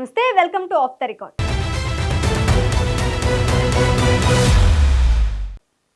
నమస్తే, welcome to of the record.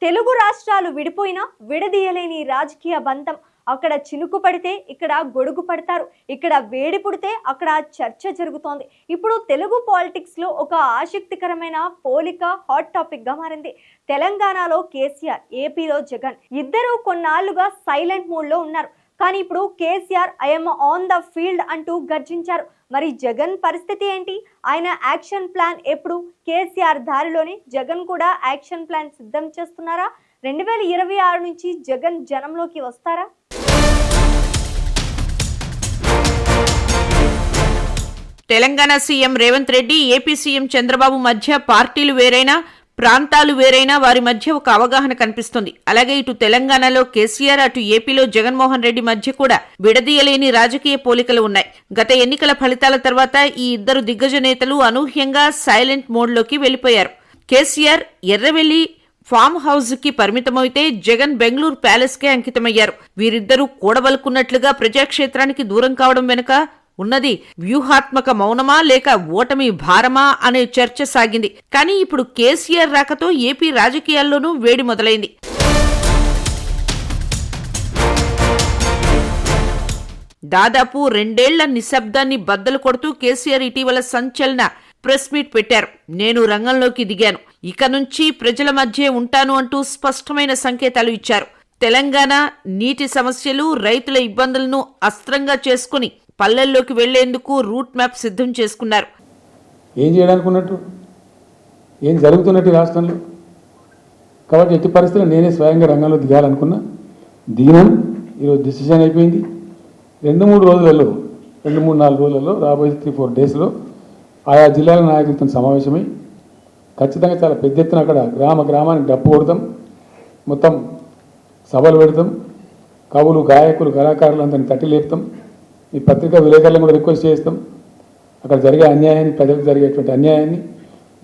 Telugu రాష్ట్రాలు విడిపోయినా విడదీయలేని రాజకీయ బంధం. అక్కడ చినుకు పడితే ఇక్కడ గొడుగు పడతారు, ఇక్కడ వేడి పుడితే అక్కడ చర్చ జరుగుతోంది. ఇప్పుడు తెలుగు పాలిటిక్స్ లో ఒక ఆసక్తికరమైన పోలిక హాట్ టాపిక్ గా మారింది. తెలంగాణలో కేసీఆర్, ఏపీలో జగన్ ఇద్దరు కొన్నాళ్లుగా సైలెంట్ మూడ్ లో ఉన్నారు. కానీ ఇప్పుడు KCR I'm on the field అంటూ గర్జించారు. మరి జగన్ పరిస్థితి ఏంటి? ఆయన యాక్షన్ ప్లాన్ ఎప్పుడు? కేసీఆర్ దారిలోనే జగన్ కూడా యాక్షన్ ప్లాన్ సిద్ధం చేస్తున్నారా? 2026 నుంచి జగన్ జనంలోకి వస్తారా? Telangana CM Revanth Reddy, AP CM Chandrababu మధ్య పార్టీలు వేరైనా, ప్రాంతాలు వేరైనా వారి మధ్య ఒక అవగాహన కనిపిస్తుంది. అలాగే ఇటు తెలంగాణలో కేసీఆర్, అటు ఏపీలో జగన్మోహన్ రెడ్డి మధ్య కూడా విడదీయలేని రాజకీయ పోలికలు ఉన్నాయి. గత ఎన్నికల ఫలితాల తర్వాత ఈ ఇద్దరు దిగ్గజ నేతలు అనూహ్యంగా సైలెంట్ మోడ్లోకి వెళ్లిపోయారు. కేసీఆర్ ఎర్రవెల్లి ఫామ్ హౌస్ కి పరిమితమైతే జగన్ బెంగళూరు ప్యాలెస్ కే అంకితమయ్యారు. వీరిద్దరూ కూడబలుకున్నట్లుగా ప్రజాక్షేత్రానికి దూరం కావడం వెనుక ఉన్నది వ్యూహాత్మక మౌనమా లేక ఓటమి భారమా అనే చర్చ సాగింది. కానీ ఇప్పుడు కేసీఆర్ రాకతో ఏపీ రాజకీయాల్లోనూ వేడి మొదలైంది. దాదాపు 2 ఏళ్ల నిశ్శబ్దాన్ని బద్దలు కొడుతూ కేసీఆర్ ఇటీవల సంచలన ప్రెస్ మీట్ పెట్టారు. నేను రంగంలోకి దిగాను, ఇక నుంచి ప్రజల మధ్య ఉంటాను అంటూ స్పష్టమైన సంకేతాలు ఇచ్చారు. తెలంగాణ నీటి సమస్యలు, రైతుల ఇబ్బందులను అస్త్రంగా చేసుకుని పల్లెల్లోకి వెళ్లేందుకు రూట్ మ్యాప్ సిద్ధం చేసుకున్నారు. ఏం చేయడానుకున్నట్టు, ఏం జరుగుతున్నట్టు రాష్ట్రంలో. కాబట్టి ఎట్టి పరిస్థితుల్లో నేనే స్వయంగా రంగంలో దిగాలనుకున్నా. దిగినాం. ఈరోజు డిసిషన్ అయిపోయింది. 2-3 రోజులలో, 2-3-4 రోజులలో, రాబోయే 3-4 డేస్లో ఆయా జిల్లాల నాయకులతో సమావేశమై ఖచ్చితంగా చాలా పెద్ద ఎత్తున అక్కడ గ్రామానికి డప్పు కొడతాం, మొత్తం సభలు పెడతాం, కవులు, గాయకులు, కళాకారులు అందరినీ తట్టి లేపుతాం. ఈ పత్రికా విలేకరులను కూడా రిక్వెస్ట్ చేస్తాం. అక్కడ జరిగే అన్యాయాన్ని, ప్రజలకు జరిగేటువంటి అన్యాయాన్ని,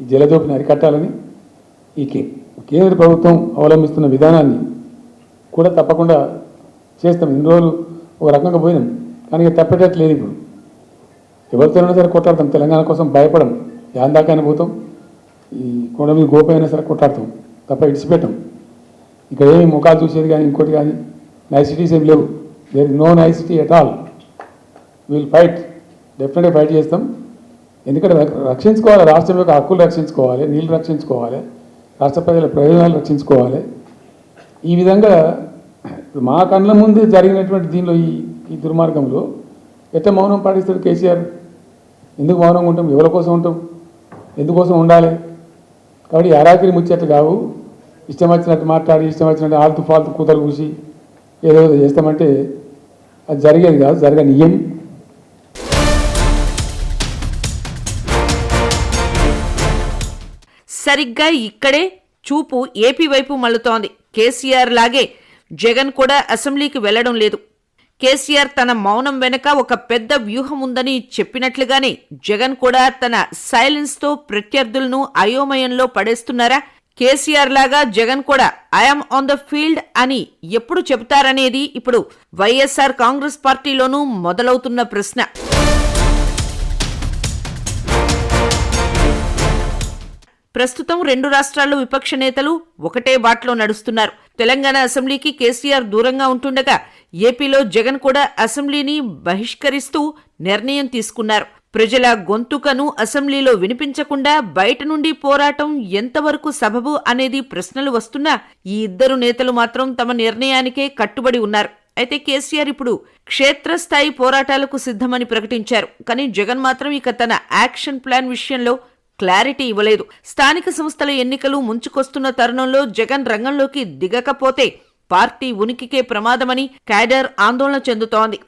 ఈ జలదోపిని అరికట్టాలని, ఈ కేంద్ర ప్రభుత్వం అవలంబిస్తున్న విధానాన్ని కూడా తప్పకుండా చేస్తాం. ఇన్ని రోజులు ఒక రకంగా పోయినాం, కానీ ఇక తప్పేటట్టు లేదు. ఇప్పుడు ఎవరితోనైనా సరే కొట్లాడతాం, తెలంగాణ కోసం భయపడం, దాకానే పోతాం. ఈ కొండ మీద గోప అయినా సరే కొట్లాడతాం, తప్ప ఇడిచిపెట్టాం. ఇక్కడ ఏమి ముఖాలు చూసేది కానీ ఇంకోటి కానీ నైసిటీస్ ఏం లేవు. There is no nicety at all. Will fight, డెఫినెట్గా ఫైట్ చేస్తాం. ఎందుకంటే రక్షించుకోవాలి, రాష్ట్రం యొక్క హక్కులు రక్షించుకోవాలి, నీళ్ళు రక్షించుకోవాలి, రాష్ట్ర ప్రజల ప్రయోజనాలు రక్షించుకోవాలి. ఈ విధంగా మా కళ్ళ ముందు జరిగినటువంటి దీనిలో ఈ దుర్మార్గంలో ఎట్లా మౌనం పాటిస్తాడు కేసీఆర్? ఎందుకు మౌనంగా ఉంటాం? ఎవరి కోసం ఉంటాం? ఎందుకోసం ఉండాలి? కాబట్టి అరాకిరి ముచ్చట్లు కావు. ఇష్టం వచ్చినట్టు మాట్లాడి, ఇష్టం వచ్చినట్టు ఆల్తు ఫాల్తు కూతలు కూసి ఏదో చేస్తామంటే అది జరిగేది కాదు, జరగనియం. సరిగ్గా ఇక్కడే చూపు ఏపీ వైపు మళ్లుతోంది. కేసీఆర్ లాగే జగన్ కూడా అసెంబ్లీకి వెళ్లడం లేదు. కేసీఆర్ తన మౌనం వెనుక ఒక పెద్ద వ్యూహం ఉందని చెప్పినట్లుగానే జగన్ కూడా తన సైలెన్స్ తో ప్రత్యర్థులను అయోమయంలో పడేస్తున్నారా? కేసీఆర్ లాగా జగన్ కూడా ఐఎమ్ ఆన్ ద ఫీల్డ్ అని ఎప్పుడు చెబుతారనేది ఇప్పుడు వైఎస్ఆర్ కాంగ్రెస్ పార్టీలోనూ మొదలవుతున్న ప్రశ్న. ప్రస్తుతం 2 రాష్ట్రాల్లో విపక్ష నేతలు ఒకటే బాటలో నడుస్తున్నారు. తెలంగాణ అసెంబ్లీకి కేసీఆర్ దూరంగా ఉంటుండగా ఏపీలో జగన్ కూడా అసెంబ్లీని బహిష్కరిస్తూ నిర్ణయం తీసుకున్నారు. ప్రజల గొంతుకను అసెంబ్లీలో వినిపించకుండా బయట నుండి పోరాటం ఎంతవరకు సబబు అనేది ప్రశ్నలు వస్తున్నా ఈ ఇద్దరు నేతలు మాత్రం తమ నిర్ణయానికే కట్టుబడి ఉన్నారు. అయితే కేసీఆర్ ఇప్పుడు క్షేత్రస్థాయి పోరాటాలకు సిద్ధమని ప్రకటించారు. కానీ జగన్ మాత్రం ఇక తన యాక్షన్ ప్లాన్ విషయంలో క్లారిటీ ఇవ్వలేదు. స్థానిక సంస్థల ఎన్నికలు ముంచుకొస్తున్న తరుణంలో జగన్ రంగంలోకి దిగకపోతే పార్టీ ఉనికికే ప్రమాదమని క్యాడర్ ఆందోళన చెందుతోంది.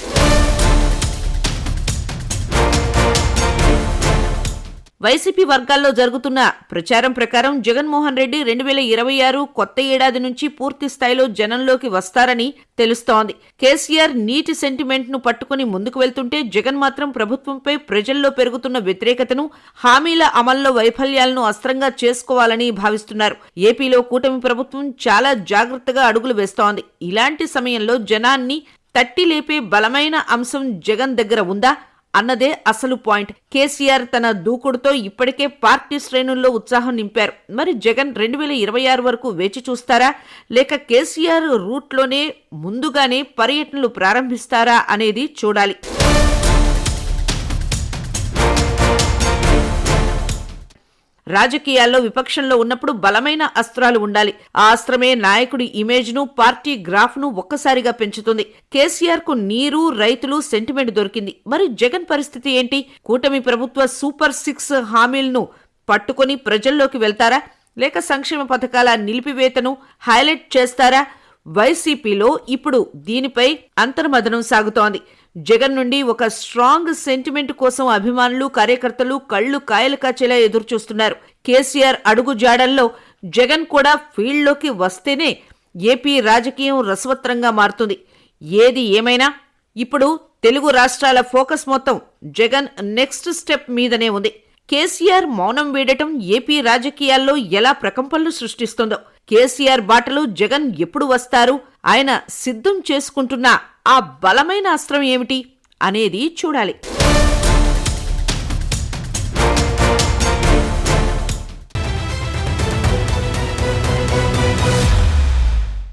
వైసీపీ వర్గాల్లో జరుగుతున్న ప్రచారం ప్రకారం జగన్మోహన్ రెడ్డి 2026 కొత్త ఏడాది నుంచి పూర్తి స్థాయిలో జనంలోకి వస్తారని తెలుస్తోంది. కేసీఆర్ నీటి సెంటిమెంట్ ను పట్టుకుని ముందుకు వెళ్తుంటే జగన్ మాత్రం ప్రభుత్వంపై ప్రజల్లో పెరుగుతున్న వ్యతిరేకతను, హామీల అమల్లో వైఫల్యాలను అస్త్రంగా చేసుకోవాలని భావిస్తున్నారు. ఏపీలో కూటమి ప్రభుత్వం చాలా జాగ్రత్తగా అడుగులు వేస్తోంది. ఇలాంటి సమయంలో జనాన్ని తట్టి లేపే బలమైన అంశం జగన్ దగ్గర ఉందా అన్నదే అసలు పాయింట్. కేసీఆర్ తన దూకుడుతో ఇప్పటికే పార్టీ శ్రేణుల్లో ఉత్సాహం నింపారు. మరి జగన్ 2026 వరకు వేచి చూస్తారా, లేక కేసీఆర్ రూట్లోనే ముందుగానే పర్యటనలు ప్రారంభిస్తారా అనేది చూడాలి. రాజకీయాల్లో విపక్షంలో ఉన్నప్పుడు బలమైన అస్త్రాలు ఉండాలి. ఆ అస్త్రమే నాయకుడి ఇమేజ్ను, పార్టీ గ్రాఫ్ను ఒక్కసారిగా పెంచుతుంది. కేసీఆర్ కు నీరు, రైతులు సెంటిమెంట్ దొరికింది. మరి జగన్ పరిస్థితి ఏంటి? కూటమి ప్రభుత్వ సూపర్ 6 హామీలను పట్టుకొని ప్రజల్లోకి వెళ్తారా, లేక సంక్షేమ పథకాల నిలిపివేతను హైలైట్ చేస్తారా? వైసీపీలో ఇప్పుడు దీనిపై అంతర్మథనం సాగుతోంది. జగన్ నుండి ఒక స్ట్రాంగ్ సెంటిమెంట్ కోసం అభిమానులు, కార్యకర్తలు కళ్లు కాయలు కాచేలా ఎదురుచూస్తున్నారు. కేసీఆర్ అడుగు జాడల్లో జగన్ కూడా ఫీల్డ్లోకి వస్తేనే ఏపీ రాజకీయం రసవత్రంగా మారుతుంది. ఏది ఏమైనా ఇప్పుడు తెలుగు రాష్ట్రాల ఫోకస్ మొత్తం జగన్ నెక్స్ట్ స్టెప్ మీదనే ఉంది. కేసీఆర్ మౌనం వీడటం ఏపీ రాజకీయాల్లో ఎలా ప్రకంపనలు సృష్టిస్తుందో, కేసీఆర్ బాటలు జగన్ ఎప్పుడు వస్తారు, ఆయన సిద్ధం చేసుకుంటున్న ఆ బలమైన అస్త్రం ఏమిటి అనేది చూడాలి.